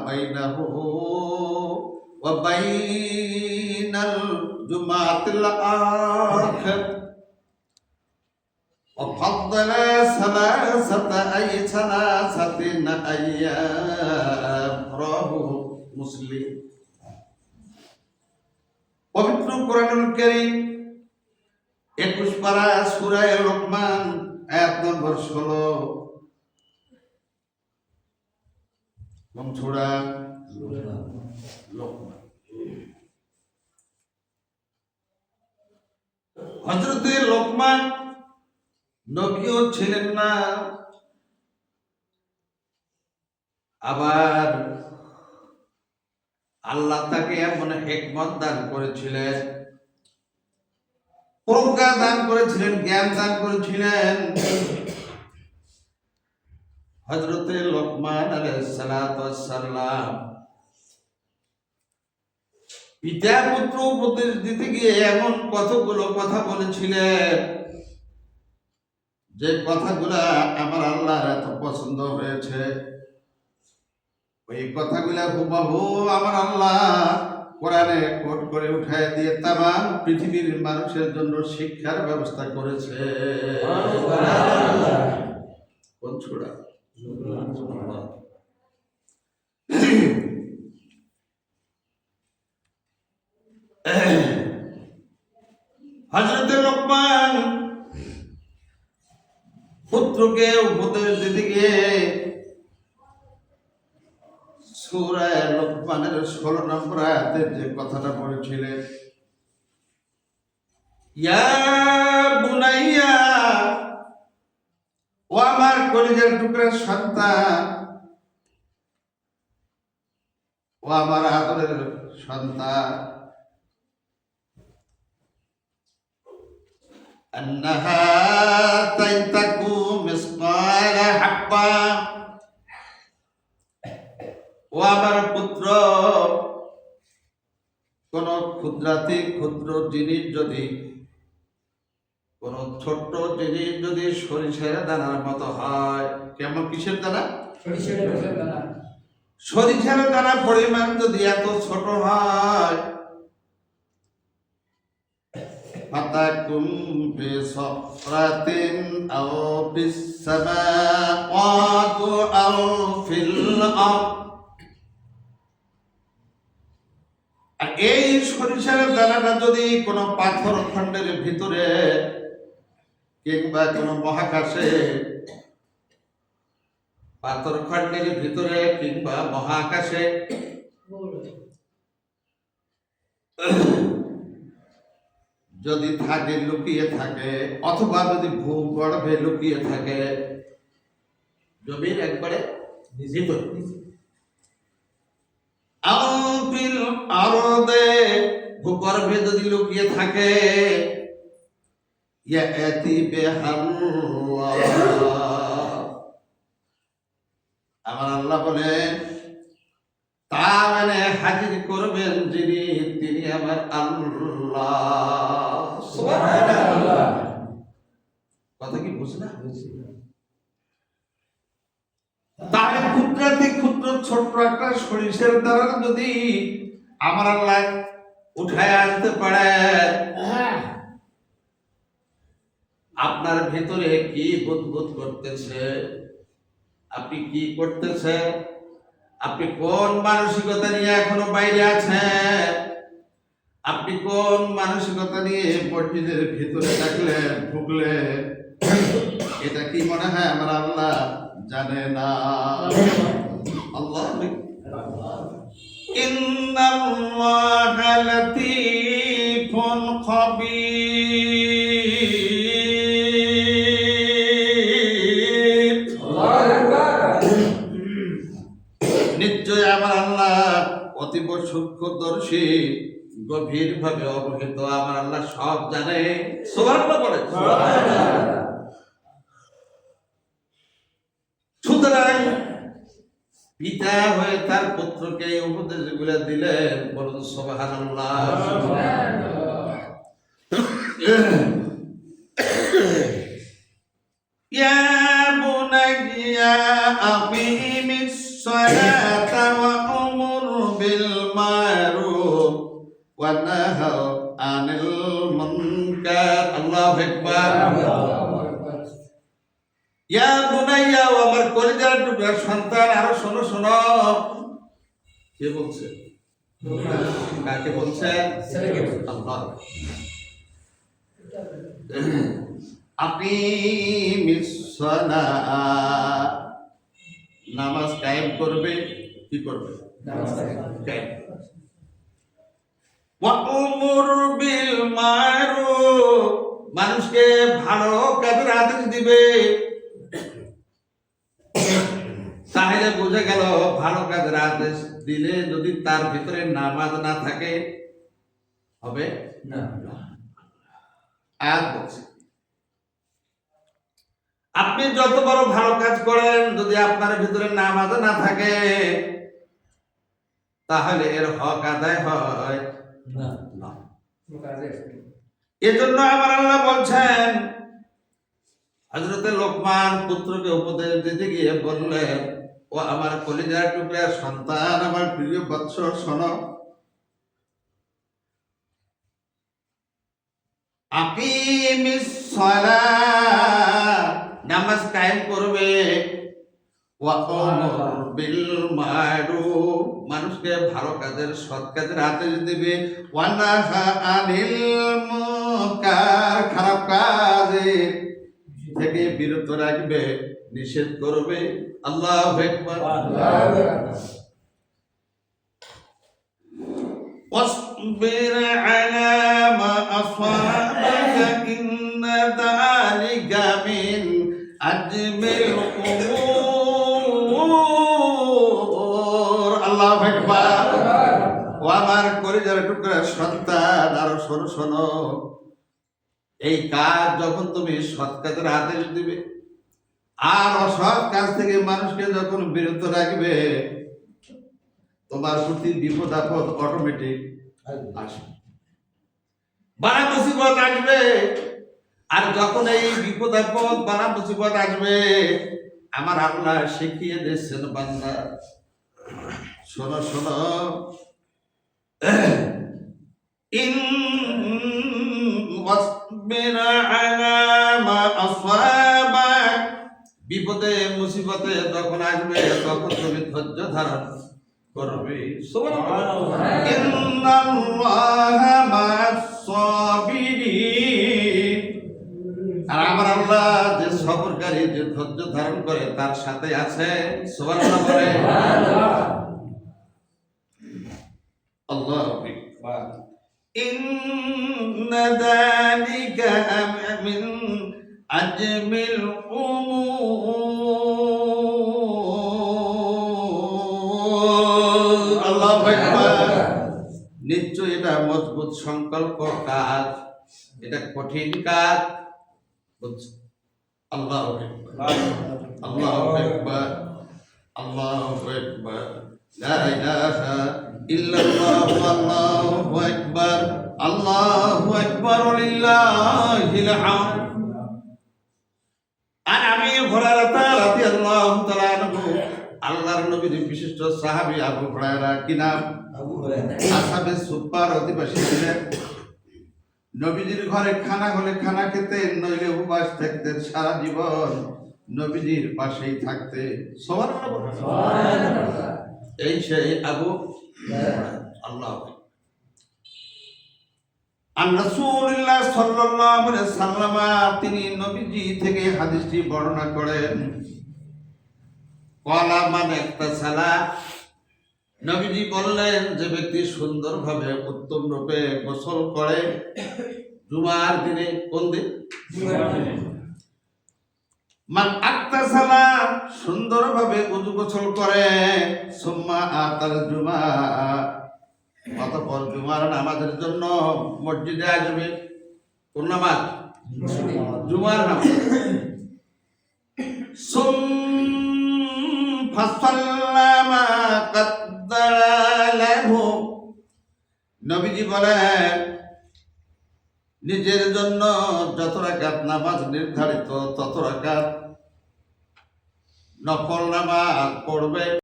বাইনাহু ওয়া বাইনাল জুমাতিল আখির وفضل ثلاثة أيام رواه মুসলিম। পবিত্র কোরআনুল কারীম 21 পারা সূরা লোকমান আয়াত নম্বর 16। কোন সূরা? লোকমান। হযরতে লোকমান নবীও ছিলেন না, আবার আল্লাহ তাকে এমন হিকমত দান করেছিলেন, প্রজ্ঞা দান করেছিলেন, জ্ঞান দান করেছিলেন। হযরতে লোকমান আলাইহিস সালাতু ওয়াস সালাম পিতা পুত্র উপদেশ দিতে গিয়ে এমন কতগুলো কথা বলেছিলেন যে কথাগুলা আমার আল্লাহর এত পছন্দ হয়েছে। ওই কথাগুলা হুবহু আমার আল্লাহ কোরআনে কোট করে উঠায় দিয়ে তামাম পৃথিবীর মানুষের জন্য শিক্ষার ব্যবস্থা করেছে। কোন সূরা? হযরতে লোকমান পুত্রকে উপদেশ দিতে গিয়ে সূরা লোকমানের 16 নম্বর আয়াতে যে কথাটা বলেছিলেন, ইয়া বুনাইয়া, ও আমার কলিজার টুকরার সন্তান, ও আমার আদরের সন্তান, আন্নাহা তাইতাকু মিসকালা হাব্বা, ও আমার পুত্র, কোন ক্ষুদ্রাতি ক্ষুদ্র জিনিস যদি, কোন ছোট্ট জিনিস যদি সরিষার দানার মতো হয়, কেমন? কিসের দানা? সরিষার দানা পরিমাণ যদি এত ছোট হয়, ফাতাকুম বিসফরাতিন আও বিসসামাওয়াতি আও ফিল আরদ, আর এই সরিষার দানাটা যদি কোনো পাথর খণ্ডের ভিতরে কিংবা কোনো মহাকাশে, পাথর খণ্ডের ভিতরে কিংবা মহাকাশে যদি থাকে, লুকিয়ে থাকে, অথবা যদি ভূগর্ভে লুকিয়ে থাকে, জমির একবারে ভিতরে, ভূগর্ভে যদি লুকিয়ে থাকে, আমার আল্লাহ বলেন তা মানে হাজির করবেন যিনি, তিনি আমার আল্লাহ। সুবহানাল্লাহ। কথা কি বুঝলা? তাহলে ক্ষুদ্রাতি ক্ষুদ্র ছোট্ট একটা সরিষার দানা যদি আমার আল্লাহ উঠায় আনতে পারে, আপনার ভিতরে কি বুদবুদ করতেছে, আপনি কি করতেছে, আপনি কোন মানসিকতা নিয়ে এখনো বাইরে আছেন, আপনি কোন মানসিকতা নিয়ে মসজিদের ভিতরে থাকলেন, ঢুকলেন, এটা কি মনে হয় আমার আল্লাহ জানে না? আল্লাহ ইন্নাল্লাহা লাতীফুন খাবীর, নিশ্চয় আমার আল্লাহ অতীব সূক্ষ্মদর্শী, গভীর ভাবে অবহিত। আমার আল্লাহ সব জানে। সুবহানাল্লাহ বলে। সুতরাং পিতা হয়ে তার পুত্রকে উপদেশগুলো দিলেন, বলুন সুবহানাল্লাহ। ইয়া বুনাইয়া আকিমিস সালাতা ওয়া ওয়া নাহাউ আনিল মুনকার। আল্লাহু আকবার। ইয়া বুনাইয়া, ও আমার কলিজার টুকরা সন্তান, আরো শোনো শোনো। কে বলছে? কাকে বলছে? আল্লাহ। আপনি নামাজ কায়েম করবে। কি করবে? কায়েম। ওয়া'মুর বিল মা'রুফ, মানুষকে ভালো কাজের আদেশ দিবে। তাহলে বোঝা গেল ভালো কাজের আদেশ দিলে যদি তার ভিতরে নামাজ না থাকে হবে না। আয়াত বলছে আপনি যত বড় ভালো কাজ করেন, যদি আপনার ভিতরে নামাজ না থাকে তাহলে এর হক আদায় হয় না। এজন্য আমার আল্লাহ বলছেন, হযরতে লোকমান পুত্রকে উপদেশ দিতে গিয়ে বললেন, ও আমার কলিজার টুকরা সন্তান, আমার প্রিয় বৎস, শোনো। আকিমিস সালাহ, নামাজ কায়েম করবে। ওয়া'মুর বিল মা'রুফ, মানুষকে ভালো কাজের সৎ কাজের আদেশ দিবে। ওয়া নাহা আনিল মুনকার, খারাপ কাজের থেকে বিরত রাখবে, নিষেধ করবে। আল্লাহু আকবার। ওয়াসবির আলা মা আসাবাকা ইন্না যালিকা মিন আজমিল উমুর। আল্লাহু আকবার। ও আমার কলিজার টুকরা সন্তান, আরো শোনো শোনো। এই কাজ যখন তুমি সৎ কাজের আদেশ দিবে আর অসৎ কাজ থেকে মানুষকে যখন বিরত রাখবে, তোমার প্রতি বিপদ আপদ অটোমেটিক আসবে, বালা মুসিবত আসবে। আর যখন এই বিপদ আপদ বালা মুসিবত আসবে, আমার আল্লাহ শিখিয়ে দিয়েছেন, বান্দা শোনো শোনো। বিপদে মুসিবতে যখন আসবে তখন তুমি ধৈর্য ধারণ করবে। আর আমার আল্লাহ যে সবরকারী, যে ধৈর্য ধারণ করে তার সাথে আছে। সুবহানাল্লাহ বলে। আল্লাহু আকবার। ইন্না যালিকা মিন আজমিল উমুর। আল্লাহু আকবার। নিশ্চয় এটা মজবুত সংকল্প কাজ, এটা কঠিন কাজ। আল্লাহু আকবার। আল্লাহু আকবার। আল্লাহু আকবার। লা ইলাহা ইল্লাল্লাহু আল্লাহু আকবার। আল্লাহু আকবার লিল্লাহিল হামদ। আর আমি হুরায়রা রাদিয়াল্লাহু তাআলা আনহু, আল্লাহর নবীর বিশিষ্ট সাহাবী আবু হুরায়রা, কি নাম? আবু হুরায়রা। আসহাবে সুফার অধিবাসী ছিলেন। নবীজির ঘরে খানা হলে খানা খেতেন, নইলে উপবাস থাকতেন, সারা জীবন নবীজির পাশেই থাকতে। সুবহানাল্লাহ। এই সেই আবু আল্লাহ। আর রাসূলুল্লাহ সাল্লাল্লাহু আলাইহি ওয়াসাল্লাম তিনি নবীজি থেকে হাদিসটি বর্ণনা করেন। ক্বালা মান ইগতাসালা, নবীজি বললেন, যে ব্যক্তি সুন্দরভাবে উত্তম রূপে গোসল করে জুমার দিনে। কোন দিন? জুমার দিনে। মান ইগতাসালা, সুন্দরভাবে ওযু গোসল করে, সুম্মা আতাল জুমা, অতঃপর জুমার নামাজের জন্য মসজিদে আসবে। কোন নামাজ? জুমার নামাজ। ফাসাল্লামা কাদ্দারা লাহু, নবীজি বলেন, নিজের জন্য যত রাকাত নামাজ নির্ধারিত তত রাকাত নফল নামাজ পড়বে।